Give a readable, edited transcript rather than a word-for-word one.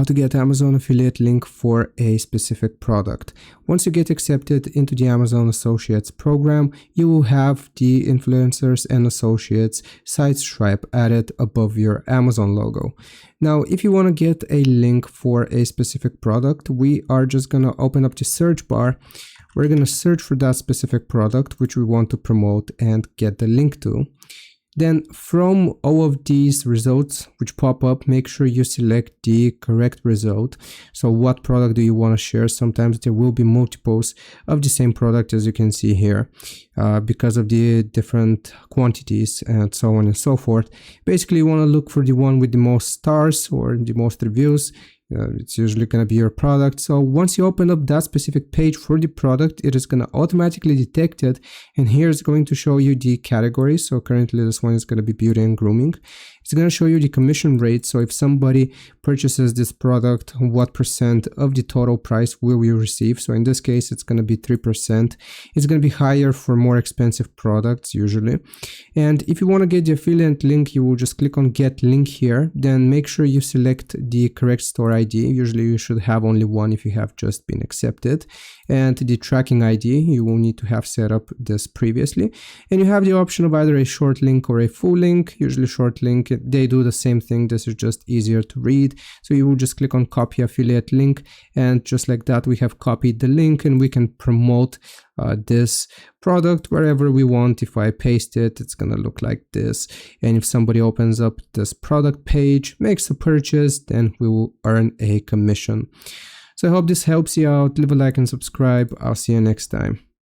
how to get Amazon affiliate link for a specific product. Once you get accepted into the Amazon Associates program, you will have the Influencers and Associates site stripe added above your Amazon logo. Now, if you want to get a link for a specific product, we are just going to open up the search bar. We're going to search for that specific product which we want to promote and get the link to. Then from all of these results which pop up, make sure you select the correct result. So what product do you want to share? Sometimes there will be multiples of the same product, as you can see here, because of the different quantities and so on and so forth. Basically, you want to look for the one with the most stars or the most reviews. It's usually going to be your product. So once you open up that specific page for the product, it is going to automatically detect it. And here it's going to show you the categories. So currently this one is going to be beauty and grooming. It's going to show you the commission rate. So if somebody purchases this product, what percent of the total price will you receive? So in this case, it's going to be 3%. It's going to be higher for more expensive products usually. And if you want to get the affiliate link, you will just click on get link here. Then make sure you select the correct store ID. Usually you should have only one if you have just been accepted. And the tracking ID, you will need to have set up this previously. And you have the option of either a short link or a full link. Usually short link, they do the same thing. This is just easier to read. So you will just click on copy affiliate link. And just like that, we have copied the link and we can promote this product wherever we want. If I paste it, it's going to look like this. And if somebody opens up this product page, makes a purchase, then we will earn a commission. So I hope this helps you out. Leave a like and subscribe. I'll see you next time.